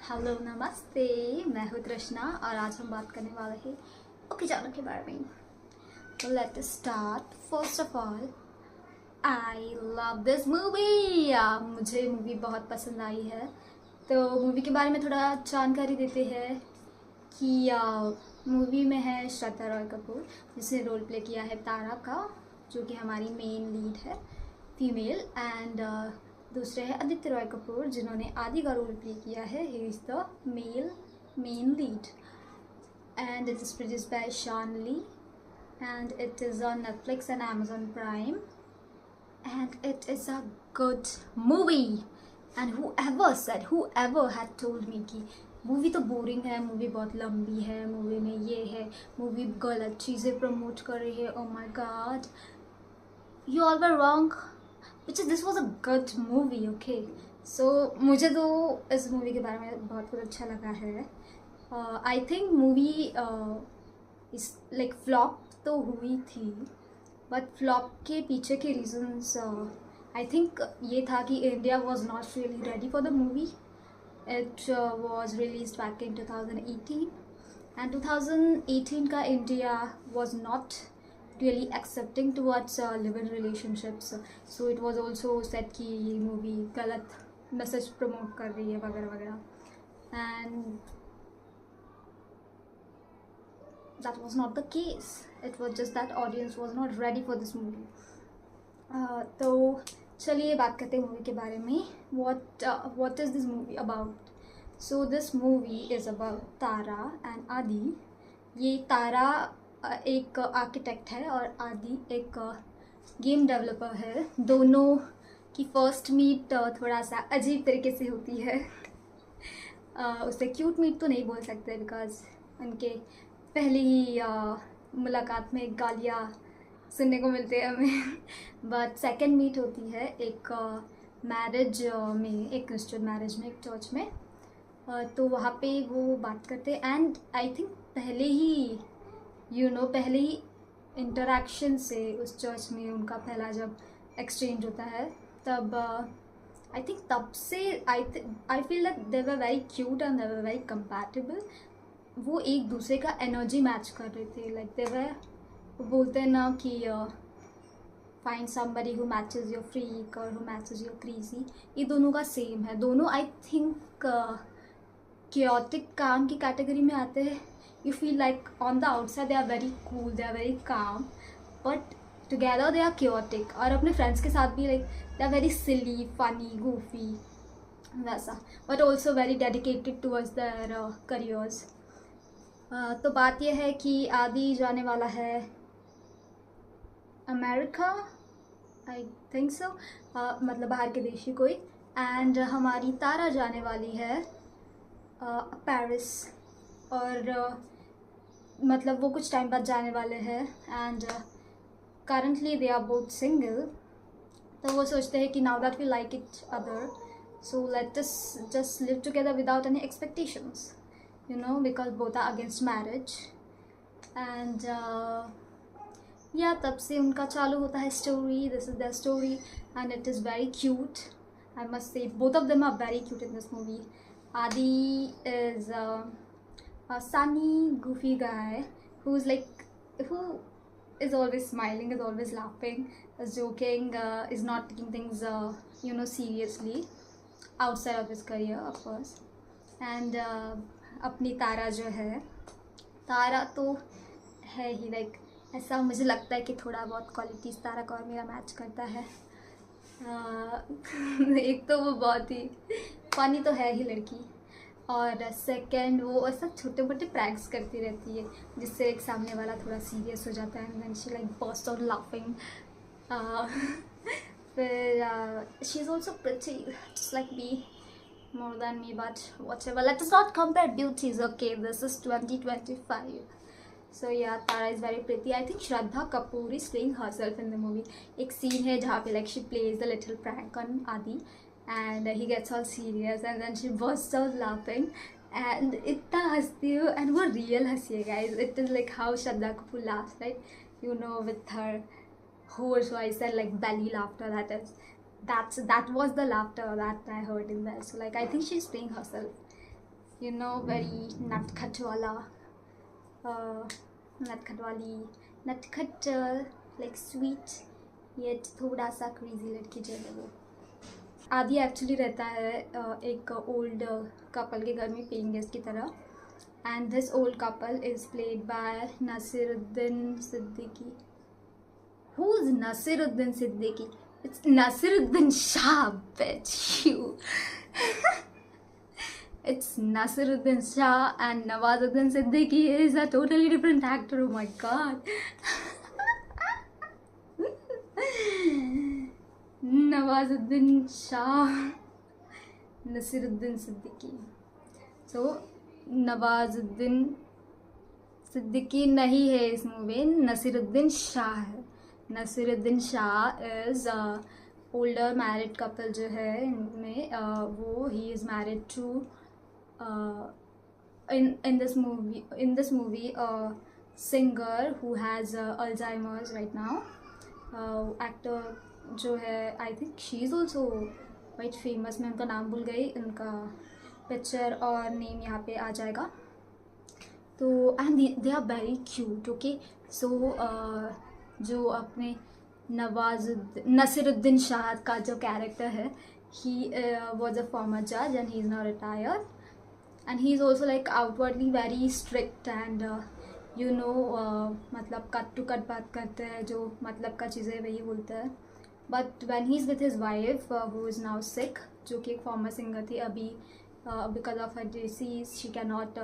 Hello नमस्ते। मैं हूँ तृष्णा और आज हम बात करने वाले हैं ओके जानो के बारे में। तो let us start. First of all, I love this movie. मुझे मूवी बहुत पसंद आई है। तो मूवी के बारे में थोड़ा जानकारी देते हैं कि मूवी में है श्रद्धा रॉय कपूर, जिसने रोल प्ले किया है तारा का, जो कि हमारी मेन लीड है फीमेल। एंड दूसरे हैं आदित्य रॉय कपूर, जिन्होंने आदि का रोल प्ले किया है। He is the male main lead and it is produced by Shan Lee and it is on Netflix and Amazon Prime and it is a good movie. And whoever had told me कि movie तो boring है, movie बहुत लंबी है, movie में ये है, movie गलत चीज़ें प्रमोट कर रही है, oh my god, you all were wrong, which is this was a good movie. Okay, so मुझे तो इस मूवी के बारे में बहुत कुछ अच्छा लगा है. आई थिंक मूवी इस लाइक फ्लॉप तो हुई थी, बट फ्लॉप के पीछे के रीजंस आई थिंक ये था कि India was not really ready for the movie. It was release back in 2018 and 2018 का India was not really accepting towards live-in relationships. So it was also said कि ये movie गलत message promote कर रही है वगैरह वगैरह. And that was not the case. It was just that audience was not ready for this movie. तो चलिए बात करते हैं मूवी के बारे में. What is this movie about? So this movie is about Tara and आदि. ये तारा एक आर्किटेक्ट है और आदि एक गेम डेवलपर है. दोनों की फर्स्ट मीट थोड़ा सा अजीब तरीके से होती है. उसे क्यूट मीट तो नहीं बोल सकते बिकॉज उनके पहले ही मुलाकात में गालियाँ सुनने को मिलते हैं हमें. बट सेकंड मीट होती है एक मैरिज में, एक क्रिश्चियन मैरिज में, एक चर्च में. तो वहाँ पे वो बात करते हैं एंड आई थिंक पहले ही इंटरेक्शन से उस चर्च में उनका पहला जब एक्सचेंज होता है तब आई थिंक तब से I feel that they were very cute and they were very compatible. वो एक दूसरे का एनर्जी मैच कर रहे थे. लाइक दे वर, वो बोलते हैं ना कि find somebody who matches your freak और हु मैचेस योर क्रेजी. ये दोनों का सेम है. दोनों आई थिंक chaotic काम की कैटेगरी में आते हैं. You feel like on the outside they are very cool, they are very calm, but together they are chaotic. और अपने friends के साथ भी like they are very silly, funny, goofy वैसा, but also very dedicated towards their careers. तो बात यह है कि आदि जाने वाला है अमेरिका, आई थिंक सो, मतलब बाहर के देश ही कोई. एंड हमारी तारा जाने वाली है पेरिस. और मतलब वो कुछ टाइम बाद जाने वाले हैं and currently they are both single. तो वो सोचते हैं कि now that we like each other, so let us just live together without any expectations, because both are against marriage. And या तब से उनका चालू होता है story. This is the story and it is very cute. I must say both of them are very cute in this movie. Adi is a sunny, goofy guy who is always smiling, is always laughing, is joking, is not taking things seriously outside of his career, of course. And अपनी तारा जो है, तारा तो है ही like ऐसा मुझे लगता है कि थोड़ा बहुत क्वालिटीज़ तारा का और मेरा मैच करता है. एक तो वो बहुत ही फनी तो है ही लड़की, और सेकंड वो ऐसा छोटे मोटे प्रैंक्स करती रहती है जिससे एक सामने वाला थोड़ा सीरियस हो जाता है and then she like burst out laughing. फिर she is also pretty just like me, more than me, but whatever, let us not compare beauties. Okay, this is 2025. So yeah, Tara is very pretty. I think Shraddha Kapoor is playing herself in the movie. एक scene है जहाँ पे like she plays the little prank on Adi and he gets all serious and then she bursts out laughing and इतना हंसती हूँ and वो real हंसी है guys. It is like how Shraddha Kapoor laughs, right? With her hoarse voice and like belly laughter. That was the laughter that I heard in there. So like I think she's playing herself. very नटखट वाला, नटखट वाली, नटखट like sweet ये थोड़ा सा crazy लड़की जो है वो। आदि एक्चुअली रहता है एक ओल्ड कपल के घर में पेइंग गेस्ट की तरह, and this old couple is played by Naseeruddin Siddiqui. Who is Naseeruddin Siddiqui? It's Naseeruddin Shah, bitch, you. It's Nasiruddin Shah, and Nawazuddin Siddiqui is a totally different actor. Oh my god. Nawazuddin Shah, Nasiruddin Siddiqui. So Nawazuddin Siddiqui नहीं है इस movie, Naseeruddin Shah है। Naseeruddin Shah is older married couple जो है इनमें, वो he is married to in this movie a singer who has Alzheimer's right now. Actor जो है I think she is also quite famous. मैं उनका नाम भूल गई, उनका पिक्चर और नेम यहाँ पे आ जाएगा। तो and they are very cute. Okay, so जो अपने नसीरुद्दीन शाह का जो कैरेक्टर है, he was a former judge and he is now retired, and he is also like outwardly very strict and मतलब कट टू कट बात करते हैं, जो मतलब का चीज़ें वही बोलते हैं। But when he is with his wife who is now sick, जो कि एक फॉर्मर सिंगर थी, अभी because of her disease she can not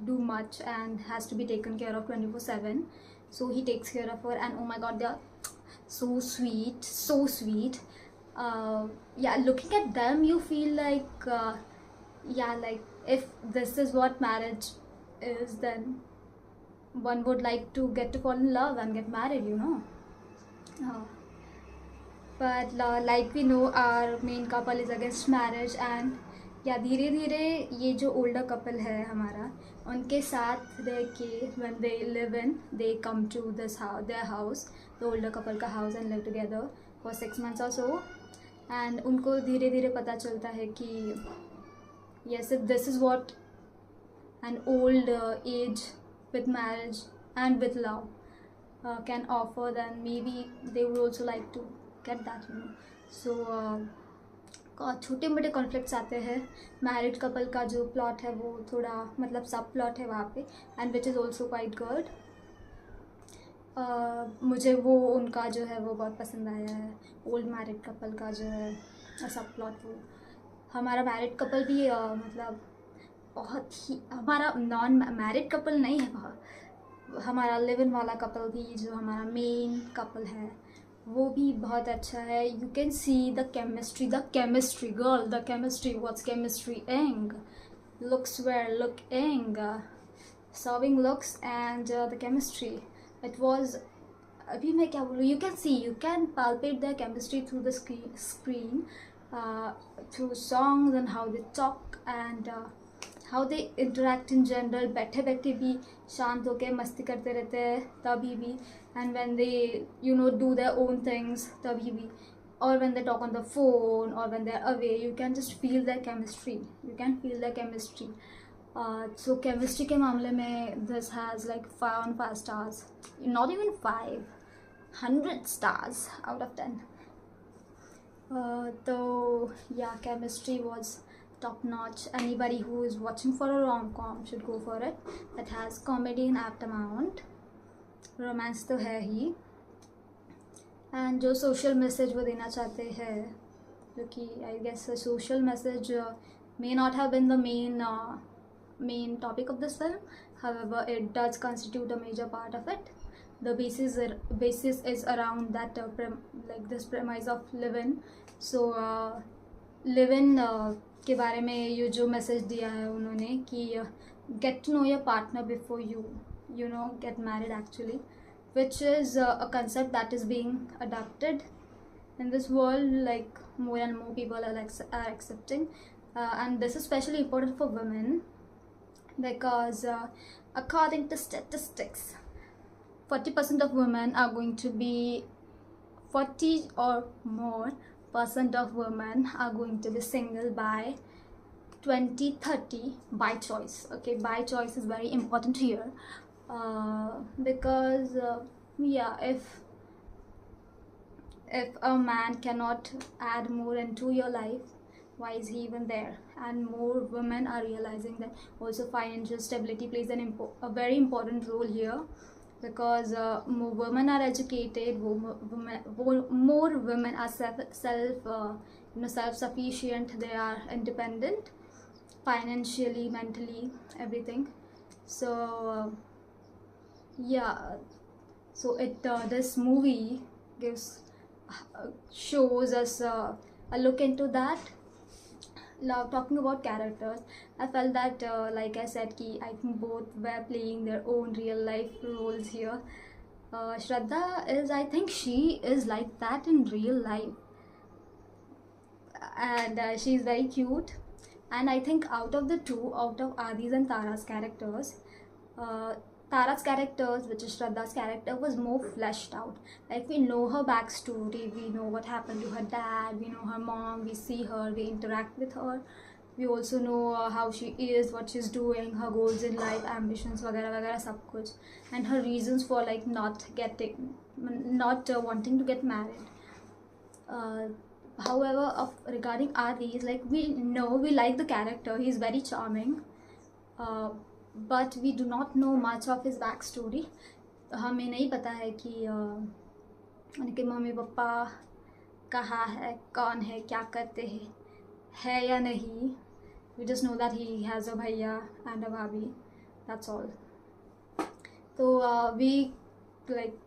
do much and has to be taken care of 24/7, so he takes care of her, and oh my god, they are so sweet, so sweet. Yeah, looking at them you feel like yeah, like if this is what marriage is, then one would like to get to fall in love and get married, but like we know our main couple is against marriage, and या धीरे धीरे ये जो older couple है हमारा, उनके साथ रह के when they live in, they come to this house, their house, the older couple का house, and live together for 6 months or so, and उनको धीरे धीरे पता चलता है कि yes, if this is what an old age with marriage and with love can offer, then maybe they would also like to get that, so छोटे मोटे conflicts आते हैं। मैरिड कपल का जो प्लॉट है वो थोड़ा मतलब सब प्लॉट है वहाँ पे, and which is also quite good. मुझे वो उनका जो है वो बहुत पसंद आया है, ओल्ड मैरिड कपल का जो है सब प्लॉट। वो हमारा मैरिड कपल भी मतलब बहुत ही, हमारा नॉन मैरिड कपल नहीं है, हमारा लिव इन वाला कपल भी जो हमारा मेन कपल है वो भी बहुत अच्छा है। You can see the chemistry girl, the chemistry, what's chemistry Ang, looks wear look Ang, serving looks and the chemistry, it was, अभी मैं क्या बोलूँ, you can palpate the chemistry through the screen, through songs and how they talk and how they interact in general. बैठे बैठे भी शांत होकर मस्ती करते रहते हैं तभी भी, and when they do their own things tabhi bhi, or when they talk on the phone or when they're away, you can just feel their chemistry, so chemistry ke मामले में this has like 5 on 5 stars, not even 5, 100 stars out of 10. So yeah, chemistry was top notch. Anybody who is watching for a rom-com should go for it. It has comedy in apt amount, romance तो है ही, and जो social message वो देना चाहते हैं, जो कि I guess social message may not have been the main topic of this film, however it does constitute a major part of it. The basis is around that like this premise of live-in. So live-in के बारे में ये जो message दिया है उन्होंने कि get to know your partner before you get married actually, which is a concept that is being adopted in this world, like more and more people are accepting, and this is especially important for women because according to statistics 40% of women are going to be 40 or more % of women are going to be single by 2030 by choice. Okay, by choice is very important here, because yeah, if a man cannot add more into your life, why is he even there? And more women are realizing that also financial stability plays a very important role here, because more women are educated, more women are self sufficient, they are independent financially, mentally, everything. So yeah, so this movie gives shows us a look into that. Now, talking about characters, I felt that like I said ki I think both were playing their own real life roles here. Shraddha is, I think she is like that in real life, and she's very cute. And I think out of the two, out of Adi's and Tara's characters, uh, Tara's characters, which is Shraddha's character, was more fleshed out. Like, we know her backstory, we know what happened to her dad, we know her mom, we see her, we interact with her. We also know how she is, what she's doing, her goals in life, ambitions, वगैरह वगैरह सब कुछ, and her reasons for like not wanting to get married. However, regarding Adi, is like, we know, we like the character, he's very charming, but we do not know much of his backstory. हमें नहीं पता है कि उनके mummy papa कहाँ है, कौन है, क्या करते हैं, है या नहीं. We just know that he has a bhaiya and a bhabhi, that's all. So we like,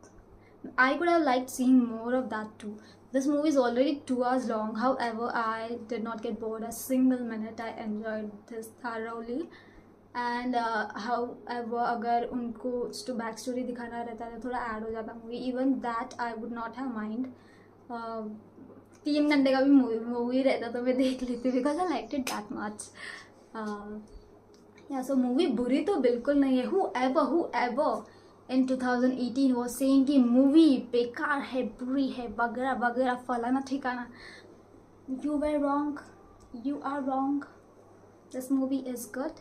I could have liked seeing more of that too. This movie is already 2 hours long. However, I did not get bored a single minute. I enjoyed this thoroughly. And however, अगर उनको to backstory दिखाना रहता तो थोड़ा add हो जाता movie. Even that I would not have mind. 3 घंटे का भी movie रहता तो मैं देख लेती, because I liked it that much. Yeah, so movie बुरी तो बिल्कुल नहीं है. Whoever in 2018 was saying कि मूवी बेकार है, बुरी है, वगैरह वगैरह, फलाना ठिकाना, you were wrong. You are wrong. This movie is good.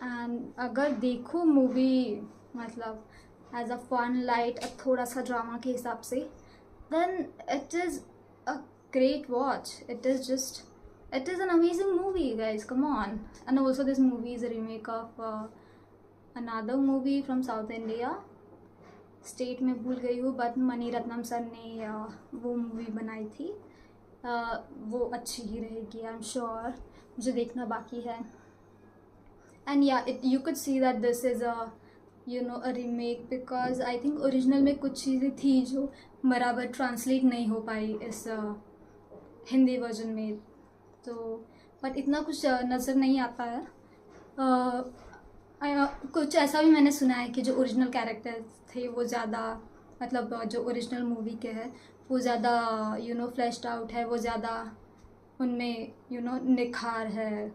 And अगर देखो मूवी मतलब एज अ फन लाइट, थोड़ा सा ड्रामा के हिसाब से, then it is a great watch. It is an amazing movie, guys, come on. And also this movie is a remake of another movie from South India. State में भूल गई हूँ, but money Ratnam sir ने वो movie बनाई थी. वो अच्छी ही रहेगी, आई एम श्योर. मुझे देखना बाकी है. एंड या you could see that this is a remake, because I think original में कुछ चीज़ें थी जो बराबर ट्रांसलेट नहीं हो पाई इस हिंदी वर्जन में. तो बट इतना कुछ नज़र नहीं आता है. कुछ ऐसा भी मैंने सुना है कि जो ओरिजिनल कैरेक्टर थे वो ज़्यादा, मतलब जो ओरिजिनल मूवी के है वो ज़्यादा फ्लैश्ड आउट है, वो ज़्यादा उनमें निखार है.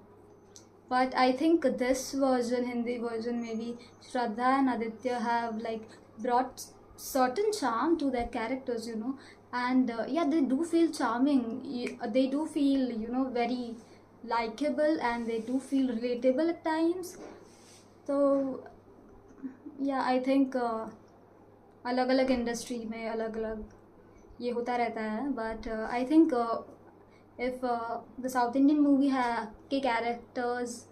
But I think this version, Hindi version में भी Shraddha and Aditya have like brought certain charm to their characters, and yeah, they do feel charming. They do feel very likable, and they do feel relatable at times. So yeah, I think अलग अलग industry में अलग अलग ये होता रहता है. But I think if the south Indian movie है के कैरेक्टर्स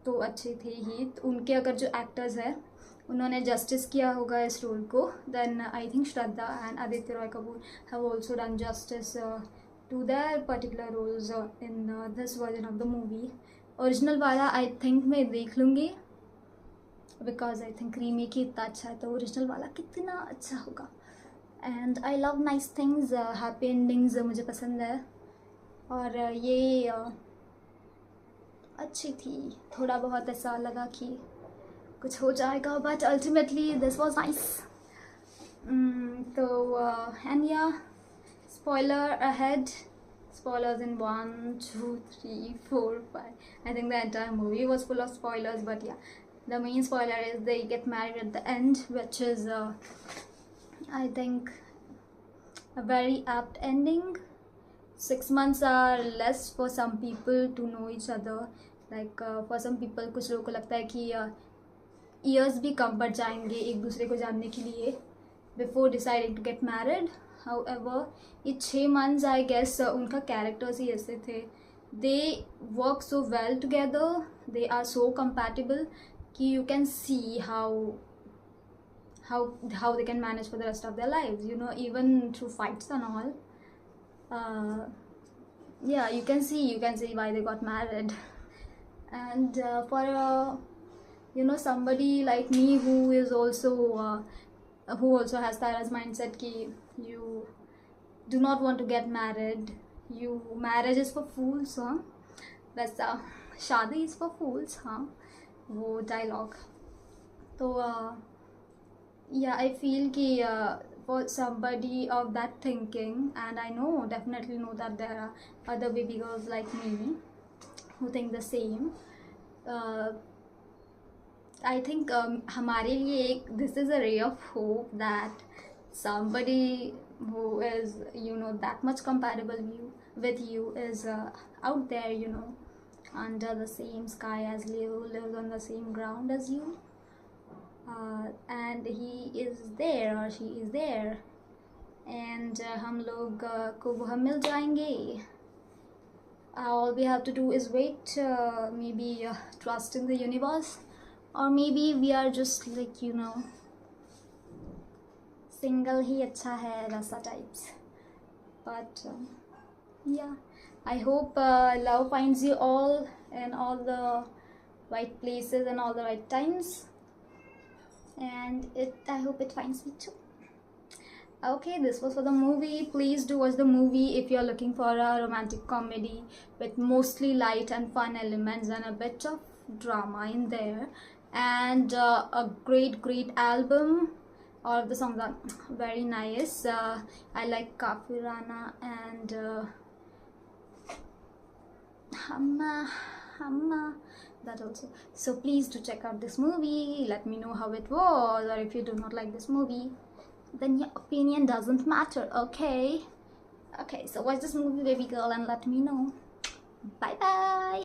तो अच्छे थे ही, तो उनके अगर जो एक्टर्स हैं उन्होंने जस्टिस किया होगा इस रोल को, then I think Shraddha and Aditya Roy Kapoor have also done justice to their particular roles in this version of the movie. Original वाला आई थिंक मैं देख लूँगी, बिकॉज आई थिंक रीमेक ही इतना अच्छा है, तो ओरिजिनल वाला कितना अच्छा होगा. And I love nice things, happy endings मुझे पसंद है. और ये अच्छी थी. थोड़ा बहुत ऐसा लगा कि कुछ हो जाएगा, but ultimately this was nice. तो एंड या, spoiler ahead, spoilers in 1, 2, 3, 4, 5. I think the entire movie was full of spoilers, but yeah, the main spoiler is they get married at the end, which is I think a very apt ending. 6 months are less for some people to know each other. Like for some people, कुछ लोगों को लगता है कि years भी कम पड़ जाएंगे एक दूसरे को जानने के लिए before deciding to get married. However, ये 6 months I guess उनका characters ही ऐसे थे. They work so well together. They are so compatible कि you can see how they can manage for the rest of their lives. You know, even through fights and all. Yeah, you can see why they got married. And for you know, somebody like me who is also who also has Tara's mindset ki you do not want to get married, marriage is for fools, huh? That's shadi is for fools, huh? वो dialogue. So yeah, I feel ki for somebody of that thinking, and I know, definitely know that there are other baby girls like me who think the same. I think हमारे लिए एक this is a ray of hope that somebody who is, you know, that much compatible with you is out there, you know, under the same sky as you, lives on the same ground as you, and he is there or she is there, and हम लोग को वो हम मिल जाएंगे. All we have to do is wait, maybe trust in the universe, or maybe we are just like, you know, single ही अच्छा है वैसा types. But yeah, I hope love finds you all in all the right places and all the right times, and I hope it finds me too. Okay, this was for the movie. Please do watch the movie if you're looking for a romantic comedy with mostly light and fun elements and a bit of drama in there, and a great album. All of the songs are very nice. I like Kafirana and Hamma, that also. So please do check out this movie. Let me know how it was, or if you do not like this movie, then your opinion doesn't matter. Okay, so watch this movie, baby girl, and let me know. Bye bye.